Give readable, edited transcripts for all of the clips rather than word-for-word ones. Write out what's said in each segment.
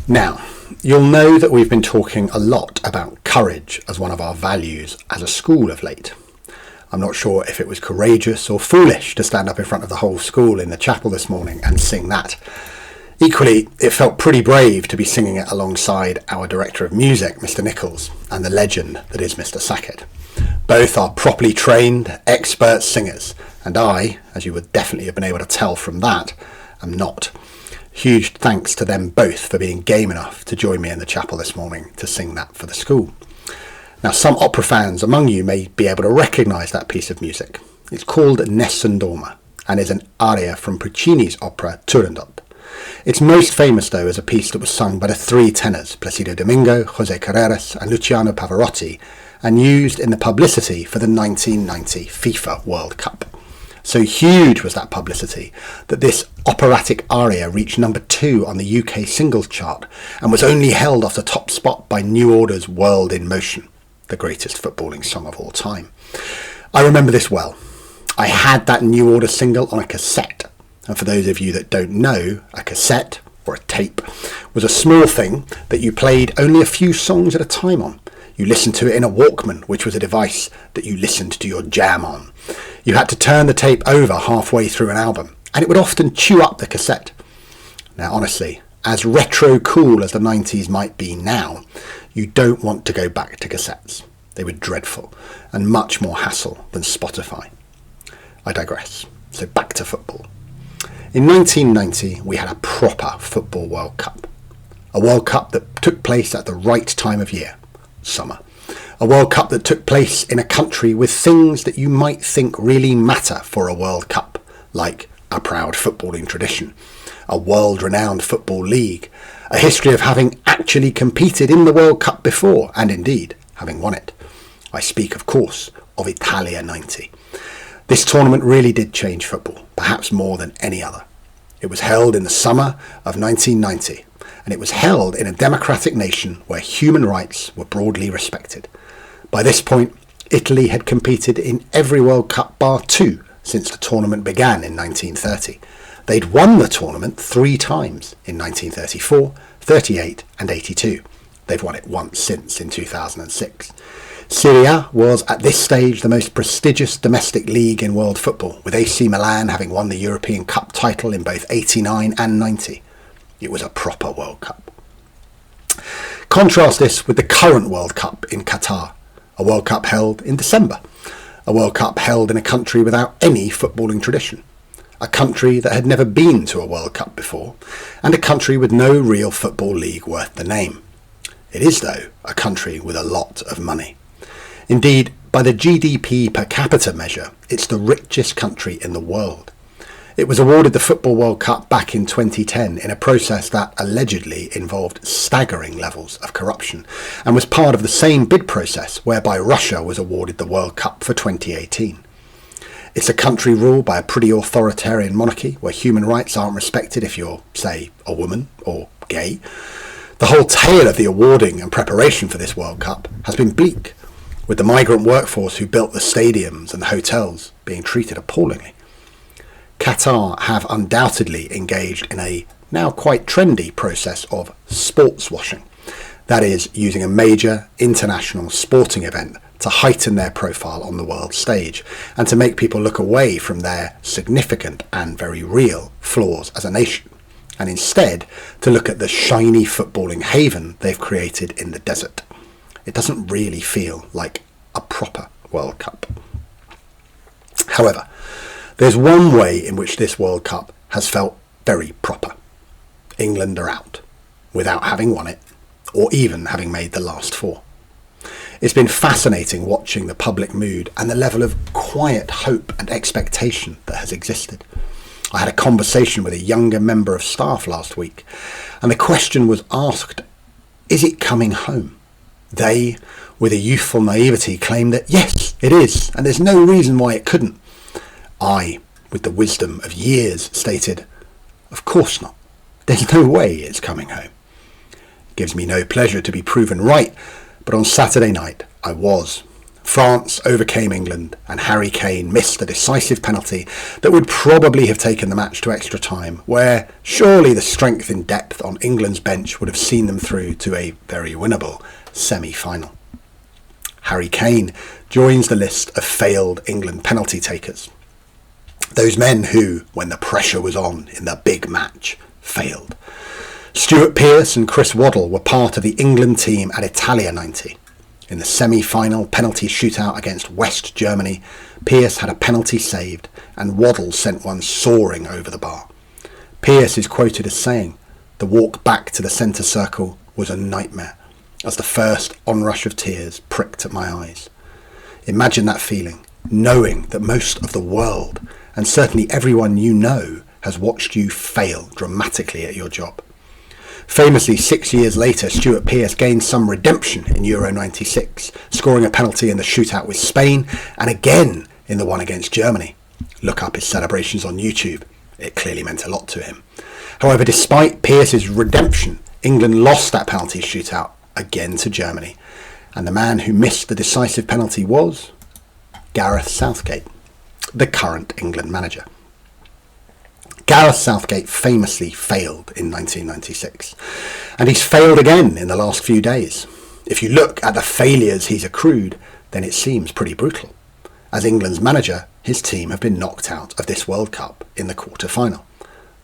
Now, you'll know that we've been talking a lot about courage as one of our values as a school of late. I'm not sure if it was courageous or foolish to stand up in front of the whole school in the chapel this morning and sing that. Equally, it felt pretty brave to be singing it alongside our Director of Music, Mr. Nichols, and the legend that is Mr. Sackett. Both are properly trained, expert singers, and I, as you would definitely have been able to tell from that, am not. Huge thanks to them both for being game enough to join me in the chapel this morning to sing that for the school. Now, some opera fans among you may be able to recognise that piece of music. It's called Nessun Dorma and is an aria from Puccini's opera Turandot. It's most famous, though, as a piece that was sung by the three tenors, Placido Domingo, José Carreras and Luciano Pavarotti, and used in the publicity for the 1990 FIFA World Cup. So huge was that publicity that this operatic aria reached number 2 on the UK singles chart and was only held off the top spot by New Order's World in Motion, the greatest footballing song of all time. I remember this well. I had that New Order single on a cassette. And for those of you that don't know, a cassette, or a tape, was a small thing that you played only a few songs at a time on. You listened to it in a Walkman, which was a device that you listened to your jam on. You had to turn the tape over halfway through an album, and it would often chew up the cassette. Now, honestly, as retro cool as the 90s might be now, you don't want to go back to cassettes. They were dreadful, and much more hassle than Spotify. I digress. So back to football. In 1990, we had a proper Football World Cup. A World Cup that took place at the right time of year, summer. A World Cup that took place in a country with things that you might think really matter for a World Cup, like a proud footballing tradition, a world-renowned football league, a history of having actually competed in the World Cup before, and indeed, having won it. I speak, of course, of Italia 90. This tournament really did change football, perhaps more than any other. It was held in the summer of 1990, and it was held in a democratic nation where human rights were broadly respected. By this point, Italy had competed in every World Cup bar 2 since the tournament began in 1930. They'd won the tournament 3 times in 1934, 38 and 82. They've won it once since in 2006. Serie A was at this stage the most prestigious domestic league in world football, with AC Milan having won the European Cup title in both 89 and 90. It was a proper World Cup. Contrast this with the current World Cup in Qatar, a World Cup held in December, a World Cup held in a country without any footballing tradition, a country that had never been to a World Cup before, and a country with no real football league worth the name. It is, though, a country with a lot of money. Indeed, by the GDP per capita measure, it's the richest country in the world. It was awarded the Football World Cup back in 2010 in a process that allegedly involved staggering levels of corruption and was part of the same bid process whereby Russia was awarded the World Cup for 2018. It's a country ruled by a pretty authoritarian monarchy where human rights aren't respected if you're, say, a woman or gay. The whole tale of the awarding and preparation for this World Cup has been bleak, with the migrant workforce who built the stadiums and the hotels being treated appallingly. Qatar have undoubtedly engaged in a now quite trendy process of sports washing. That is, using a major international sporting event to heighten their profile on the world stage and to make people look away from their significant and very real flaws as a nation, and instead to look at the shiny footballing haven they've created in the desert. It doesn't really feel like a proper World Cup. However, there's one way in which this World Cup has felt very proper. England are out, without having won it, or even having made the last 4. It's been fascinating watching the public mood and the level of quiet hope and expectation that has existed. I had a conversation with a younger member of staff last week, and the question was asked, is it coming home? They, with a youthful naivety, claimed that yes, it is, and there's no reason why it couldn't. I, with the wisdom of years, stated, of course not. There's no way it's coming home. It gives me no pleasure to be proven right, but on Saturday night I was, France overcame England and Harry Kane missed a decisive penalty that would probably have taken the match to extra time, where surely the strength in depth on England's bench would have seen them through to a very winnable semi-final. Harry Kane joins the list of failed England penalty takers. Those men who, when the pressure was on in the big match, failed. Stuart Pearce and Chris Waddle were part of the England team at Italia 90. In the semi-final penalty shootout against West Germany, Pearce had a penalty saved and Waddle sent one soaring over the bar. Pearce is quoted as saying, "The walk back to the centre circle was a nightmare, as the first onrush of tears pricked at my eyes." Imagine that feeling, knowing that most of the world, and certainly everyone you know, has watched you fail dramatically at your job. Famously, 6 years later, Stuart Pearce gained some redemption in Euro 96, scoring a penalty in the shootout with Spain and again in the one against Germany. Look up his celebrations on YouTube. It clearly meant a lot to him. However, despite Pearce's redemption, England lost that penalty shootout again to Germany. And the man who missed the decisive penalty was Gareth Southgate, the current England manager. Gareth Southgate famously failed in 1996, and he's failed again in the last few days. If you look at the failures he's accrued, then it seems pretty brutal. As England's manager, his team have been knocked out of this World Cup in the quarter-final.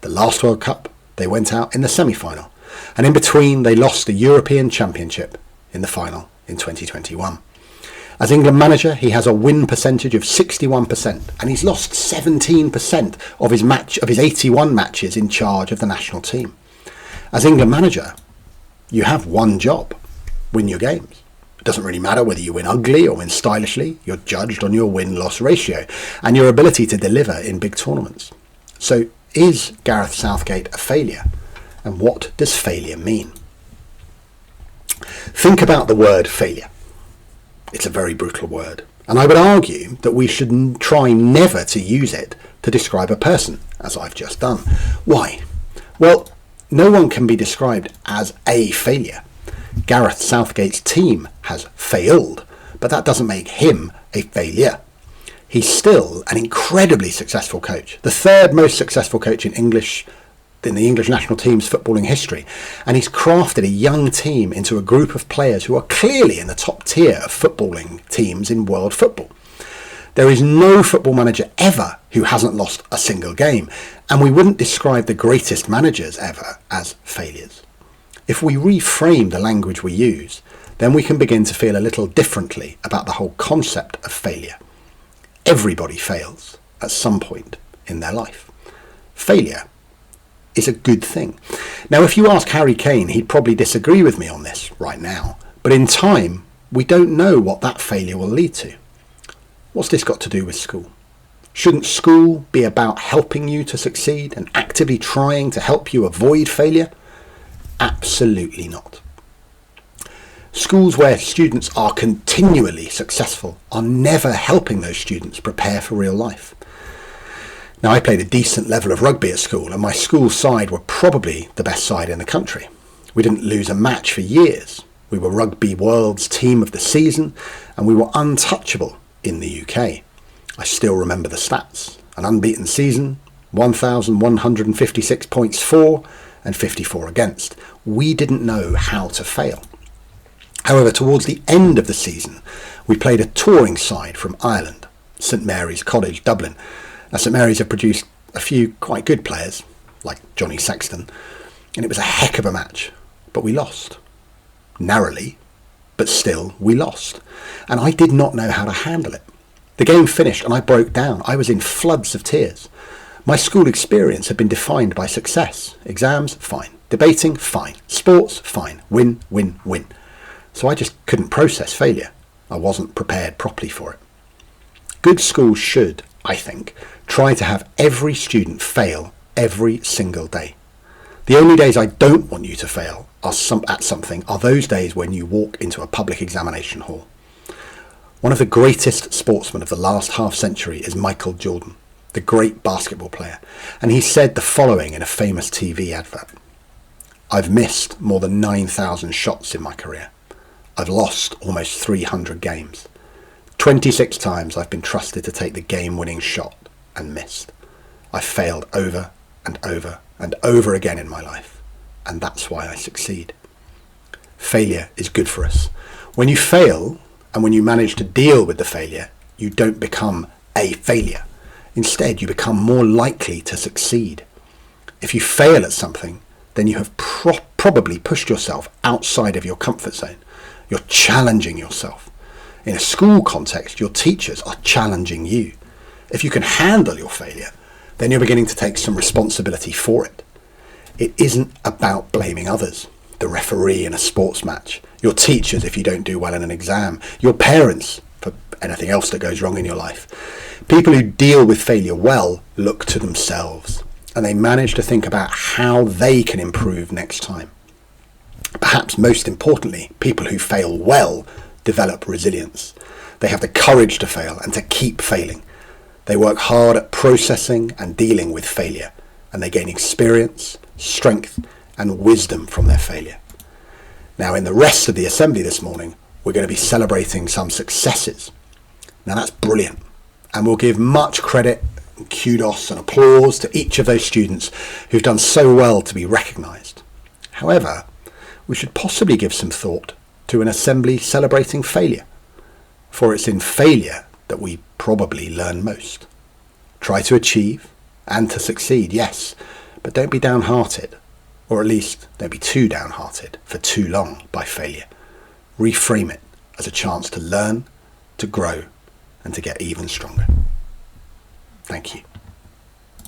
The last World Cup, they went out in the semi-final, and in between they lost the European Championship in the final in 2021. As England manager, he has a win percentage of 61%, and he's lost 17% of his 81 matches in charge of the national team. As England manager, you have one job: win your games. It doesn't really matter whether you win ugly or win stylishly. You're judged on your win-loss ratio and your ability to deliver in big tournaments. So, is Gareth Southgate a failure? And what does failure mean? Think about the word failure. It's a very brutal word, and I would argue that we should try never to use it to describe a person, as I've just done. Why? Well, no one can be described as a failure. Gareth Southgate's team has failed, but that doesn't make him a failure. He's still an incredibly successful coach, the third most successful coach in the English national team's footballing history, and he's crafted a young team into a group of players who are clearly in the top tier of footballing teams in world football. There is no football manager ever who hasn't lost a single game, and we wouldn't describe the greatest managers ever as failures. If we reframe the language we use, then we can begin to feel a little differently about the whole concept of failure. Everybody fails at some point in their life. Failure is a good thing. Now, if you ask Harry Kane, he'd probably disagree with me on this right now, but in time, we don't know what that failure will lead to. What's this got to do with school? Shouldn't school be about helping you to succeed and actively trying to help you avoid failure? Absolutely not. Schools where students are continually successful are never helping those students prepare for real life. Now, I played a decent level of rugby at school, and my school side were probably the best side in the country. We didn't lose a match for years. We were Rugby World's team of the season, and we were untouchable in the UK. I still remember the stats. An unbeaten season, 1,156 points for, and 54 against. We didn't know how to fail. However, towards the end of the season, we played a touring side from Ireland, St Mary's College, Dublin. Now, St Mary's have produced a few quite good players, like Johnny Sexton, and it was a heck of a match, but we lost. Narrowly, but still we lost. And I did not know how to handle it. The game finished and I broke down. I was in floods of tears. My school experience had been defined by success. Exams, fine. Debating, fine. Sports, fine. Win, win, win. So I just couldn't process failure. I wasn't prepared properly for it. Good schools should, I think, try to have every student fail every single day. The only days I don't want you to fail at something are those days when you walk into a public examination hall. One of the greatest sportsmen of the last half century is Michael Jordan, the great basketball player, and he said the following in a famous TV advert: "I've missed more than 9,000 shots in my career. I've lost almost 300 games. 26 times I've been trusted to take the game-winning shot and missed. I've failed over and over and over again in my life, and that's why I succeed. Failure is good for us. When you fail, and when you manage to deal with the failure, you don't become a failure. Instead, you become more likely to succeed. If you fail at something, then you have probably pushed yourself outside of your comfort zone. You're challenging yourself. In a school context, your teachers are challenging you. If you can handle your failure, then you're beginning to take some responsibility for it. It isn't about blaming others, the referee in a sports match, your teachers if you don't do well in an exam, your parents for anything else that goes wrong in your life. People who deal with failure well look to themselves, and they manage to think about how they can improve next time. Perhaps most importantly, people who fail well develop resilience. They have the courage to fail and to keep failing. They work hard at processing and dealing with failure, and they gain experience, strength, and wisdom from their failure. Now, in the rest of the assembly this morning, we're going to be celebrating some successes. Now, that's brilliant, and we'll give much credit, and kudos and applause to each of those students who've done so well to be recognised. However, we should possibly give some thought to an assembly celebrating failure, for it's in failure that we probably learn most. Try to achieve and to succeed, yes, but don't be downhearted, or at least don't be too downhearted for too long by failure. Reframe it as a chance to learn, to grow, and to get even stronger. Thank you.